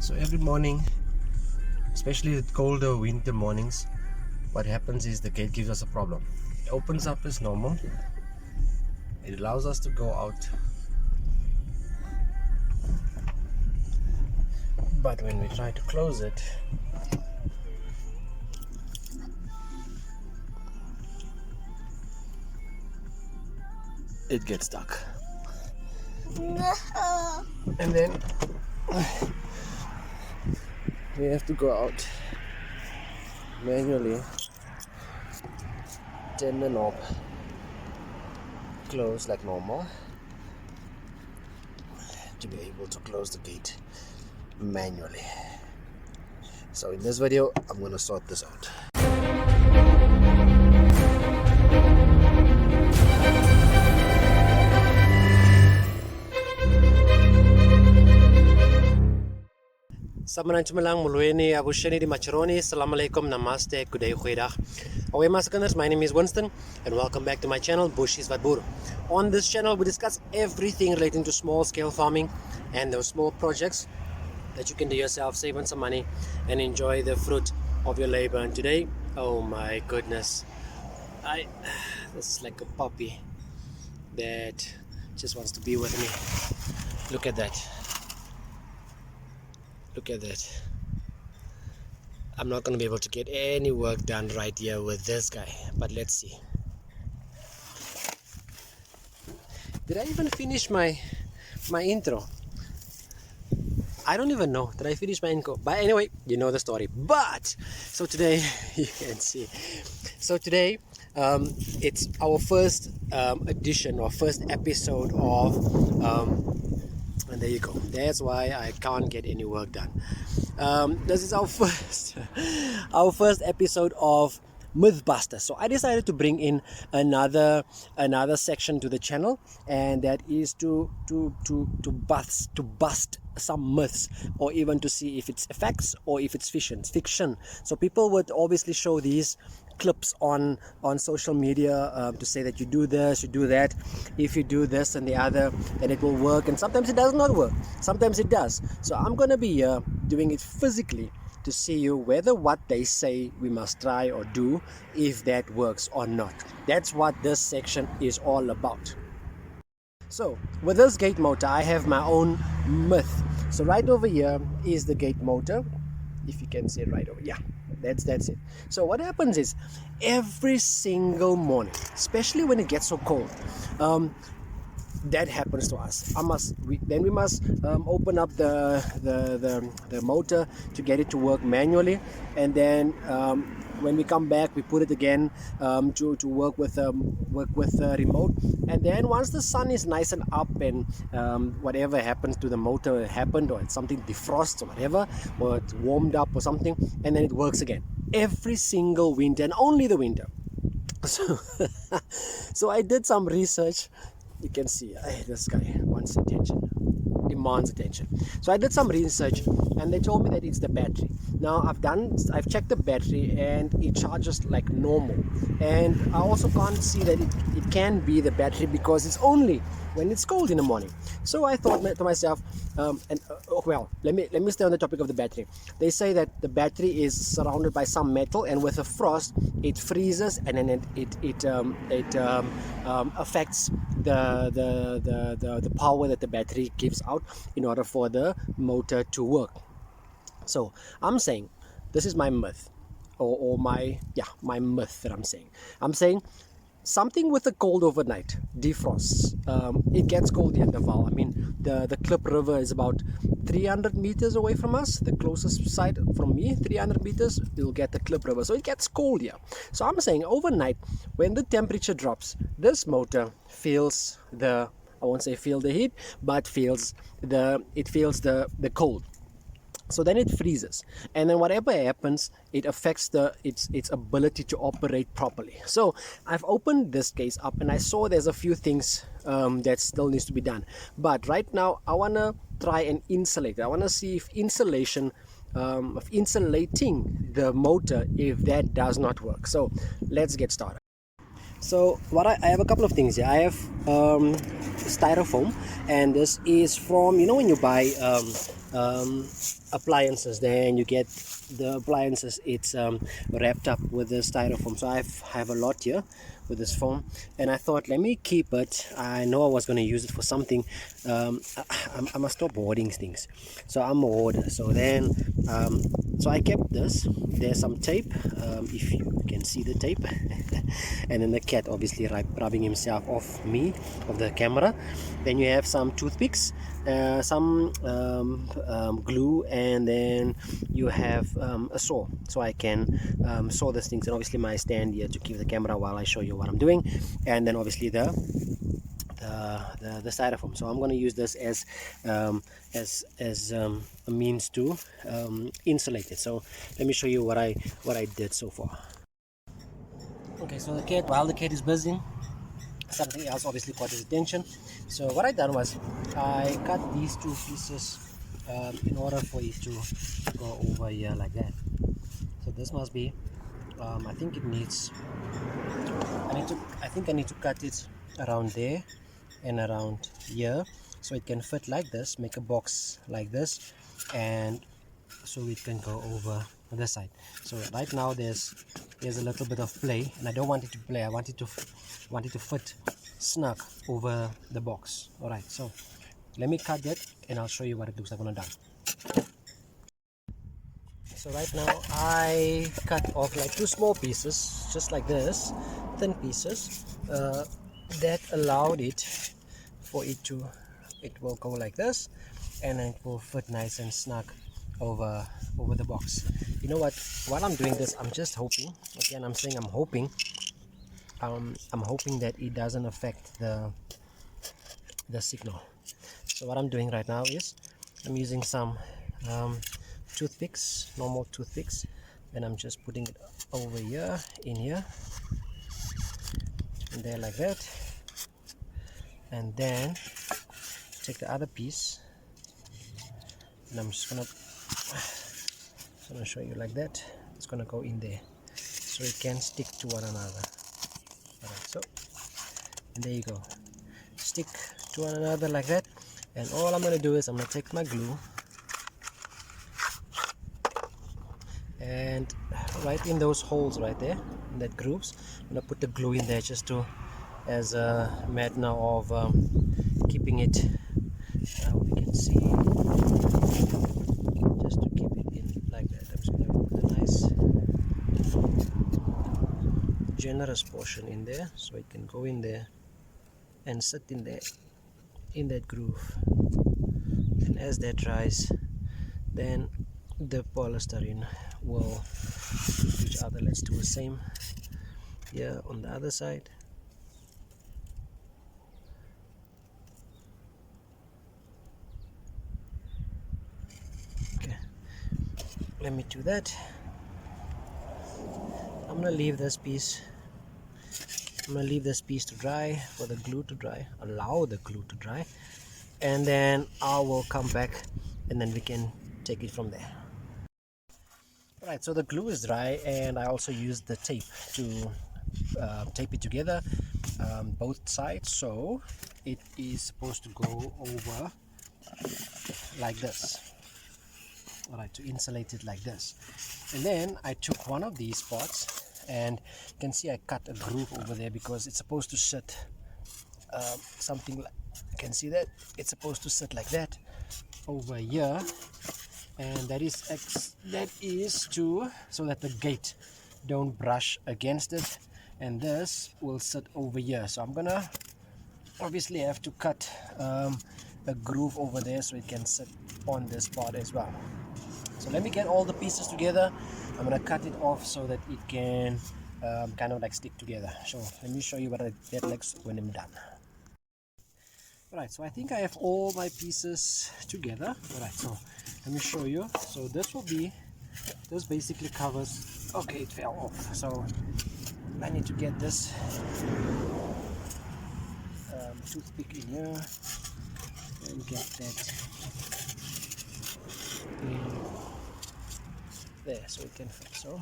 So every morning, especially with colder winter mornings, what happens is the gate gives us a problem. It opens up as normal. It allows us to go out, but when we try to close it, it gets stuck. No. And then we have to go out manually, turn the knob, close like normal to be able to close the gate manually. So in this video, I'm going to sort this out. Samanantumalang mulweni abusheni di macharoni. Assalamu alaikum, namaste, good day, goeiedag. Away maskinders, my name is Winston and welcome back to my channel Bushies Wat Boer. On this channel we discuss everything relating to small scale farming and those small projects that you can do yourself, save on some money and enjoy the fruit of your labor. And today, oh my goodness, this is like a puppy that just wants to be with me. Look at that. Look at that. I'm not going to be able to get any work done right here with this guy, but let's see. Did I even finish my intro? I don't even know. Did I finish my intro? But anyway, you know the story. But so today you can see. So today it's our first edition or first episode of and there you go. That's why I can't get any work done. This is our first episode of Mythbusters. So I decided to bring in another section to the channel, and that is to bust some myths, or even to see if it's facts or if it's fiction. So people would obviously show these clips on social media to say that you do this, you do that, if you do this and the other, then it will work, and sometimes it does not work, sometimes it does. So I'm gonna be doing it physically to see you whether what they say we must try or do, if that works or not. That's what this section is all about. So with this gate motor, I have my own myth. So right over here is the gate motor, if you can see it right over, yeah, that's it. So what happens is every single morning, especially when it gets so cold, that happens to us. We must open up the motor to get it to work manually, and then when we come back, we put it again to work with remote. And then once the sun is nice and up, and whatever happens to the motor happened, or it's something defrosts or whatever, or it's warmed up or something, and then it works again every single winter, and only the winter. So I did some research. You can see this guy wants attention, demands attention. So I did some research, and they told me that it's the battery. Now I've checked the battery, and it charges like normal, and I also can't see that it can be the battery, because it's only when it's cold in the morning. So I thought to myself, well, let me stay on the topic of the battery. They say that the battery is surrounded by some metal, and with a frost it freezes, and then it affects the power that the battery gives out in order for the motor to work. So I'm saying this is my myth, or my myth that I'm saying something with the cold overnight defrosts. It gets cold here in the Vaal. I mean, the Klip River is about 300 meters away from us. The closest side from me, 300 meters, you'll get the Klip River. So it gets cold here. So I'm saying overnight, when the temperature drops, this motor feels I won't say feel the heat, but feels the cold. So then it freezes, and then whatever happens, it affects its ability to operate properly. So I've opened this case up, and I saw there's a few things that still needs to be done. But right now I want to try and insulate it. I want to see if insulating the motor, if that does not work. So let's get started. So I have a couple of things here. I have styrofoam, and this is from, when you buy appliances. Then you get the appliances, it's wrapped up with the styrofoam. So I have a lot here with this foam, and I thought, let me keep it. I know I was going to use it for something. I must stop hoarding things, so I'm a hoarder. So then so I kept this. There's some tape, if you can see the tape. And then the cat obviously rubbing himself off the camera. Then you have some toothpicks, some glue, and then you have a saw, so I can saw these things, and obviously my stand here to keep the camera while I show you what I'm doing, and then obviously the styrofoam. So I'm going to use this as a means to insulate it. So let me show you what I did so far. Okay, so while the cat is buzzing, something else obviously caught his attention. So what I done was I cut these two pieces in order for it to go over here like that. So this must be I think it needs I think I need to cut it around there and around here, so it can fit like this, make a box like this, and so it can go over this side. So right now there's a little bit of play, and I don't want it to play. I want it to fit snug over the box. All right, so let me cut that and I'll show you what it looks like when I'm done. So right now I cut off like two small pieces, just like this, thin pieces, that allowed it for it will go like this, and it will fit nice and snug over the box. You know what, while I'm doing this, I'm just hoping, again I'm saying I'm hoping that it doesn't affect the signal. So what I'm doing right now is I'm using some toothpicks, normal toothpicks, and I'm just putting it over here, in here, and there like that, and then take the other piece, and I'm just gonna show you like that. It's gonna go in there so it can stick to one another. Alright, so, and there you go, stick to one another like that. And all I'm gonna do is I'm gonna take my glue and right in those holes right there, in that grooves, I'm gonna put the glue in there just to, as a matter of keeping it, we can see, just to keep it in like that. I'm just gonna put a nice generous portion in there so it can go in there and sit in there, in that groove. And as that dries, then the polystyrene will keep each other. Let's do the same here on the other side. Okay, let me do that. I'm gonna leave this piece to dry, for the glue to dry, allow the glue to dry, and then I will come back and then we can take it from there. Alright, so the glue is dry, and I also used the tape to tape it together, both sides, so it is supposed to go over like this. Alright, to insulate it like this. And then I took one of these spots, and you can see I cut a groove over there because it's supposed to sit something like, you can see that it's supposed to sit like that over here, and that is to, so that the gate don't brush against it, and this will sit over here. So I'm gonna obviously have to cut a groove over there so it can sit on this part as well. So let me get all the pieces together. I'm gonna cut it off so that it can kind of like stick together. So let me show you what that looks when I'm done. Alright, so I think I have all my pieces together. Alright, so let me show you. So this basically covers, okay, it fell off, so I need to get this toothpick in here and get that in there so it can fit. So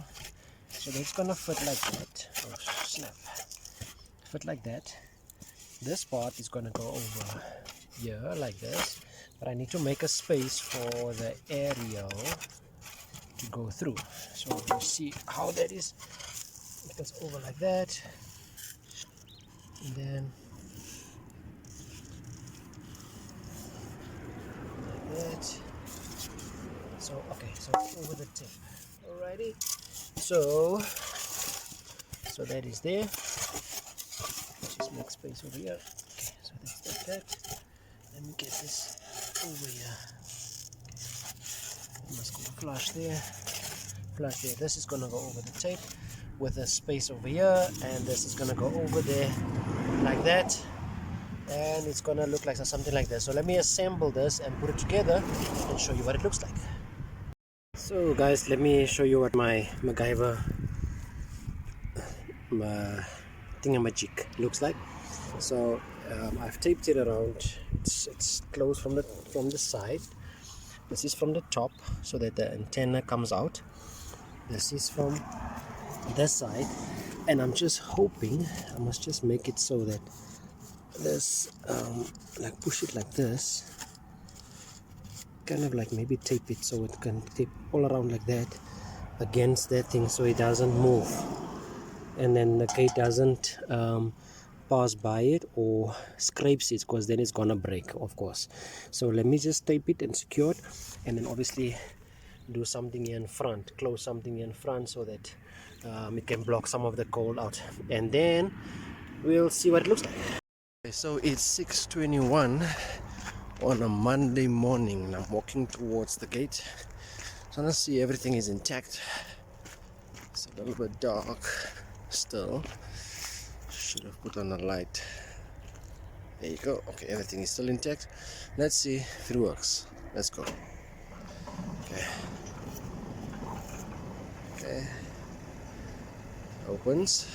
that's gonna fit like that. Oh snap, fit like that. This part is gonna go over here like this, but I need to make a space for the aerial to go through. So you see how that is. It goes over like that, and then like that. So okay, so over the tip. Alrighty. So that is there. Just make space over here. Okay, so that's like that. Let me get this over here. Okay. Must go flush there. Flush there. This is gonna go over the tape with a space over here, and this is gonna go over there like that, and it's gonna look like something like this. So let me assemble this and put it together and show you what it looks like. So guys, let me show you what my MacGyver thingamajig looks like. So I've taped it around. It's closed from the side. This is from the top so that the antenna comes out. This is from this side, and I'm just hoping I must just make it so that this like push it like this, kind of like maybe tape it so it can tape all around like that against that thing so it doesn't move, and then the gate doesn't pass by it or scrapes it, because then it's gonna break, of course. So let me just tape it and secure it, and then obviously do something here in front, close something here in front so that it can block some of the cold out, and then we'll see what it looks like. Okay, so it's 6:21 on a Monday morning, and I'm walking towards the gate. So let's see, everything is intact. It's a little bit dark still. Should have put on a light. There you go. Okay, everything is still intact. Let's see if it works. Let's go. Okay, opens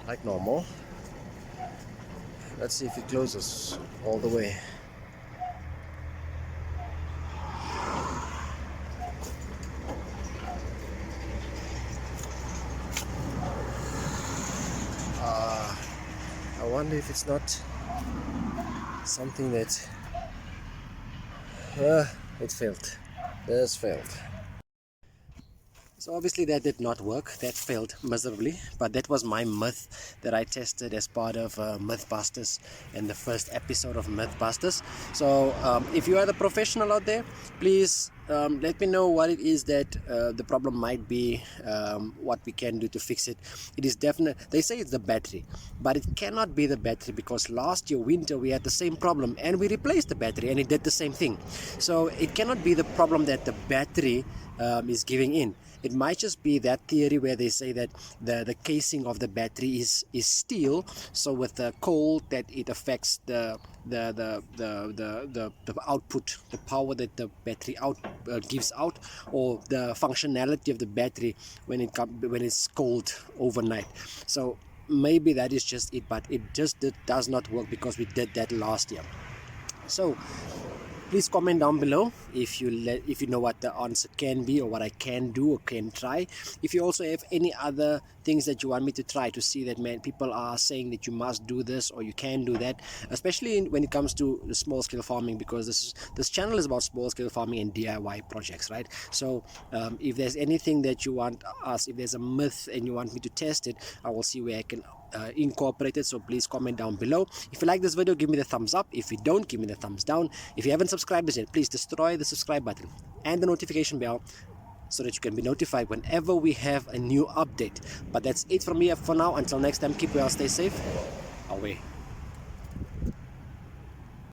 like normal. Let's see if it closes all the way. I wonder if it's not something that it failed. This failed. So obviously that did not work. That failed miserably, but that was my myth that I tested as part of Mythbusters and the first episode of Mythbusters. So if you are the professional out there, please let me know what it is that the problem might be, what we can do to fix it. It is definite. They say it's the battery, but it cannot be the battery, because last year winter we had the same problem and we replaced the battery and it did the same thing. So it cannot be the problem that the battery is giving in. It might just be that theory where they say that the casing of the battery is steel, so with the cold that it affects the output, the power that the battery gives out, or the functionality of the battery when it's cold overnight. So maybe that is just it, but it just does not work because we did that last year. So please comment down below if you know what the answer can be, or what I can do or can try. If you also have any other things that you want me to try, to see that, man, people are saying that you must do this or you can do that, especially when it comes to the small scale farming, because this channel is about small scale farming and DIY projects, right? So if there's anything that you want us, if there's a myth and you want me to test it, I will see where I can incorporate it. So please comment down below. If you like this video, give me the thumbs up. If you don't, give me the thumbs down. If you haven't subscribed yet, please destroy the subscribe button and the notification bell so that you can be notified whenever we have a new update. But that's it from me for now. Until next time, keep well, stay safe. Away.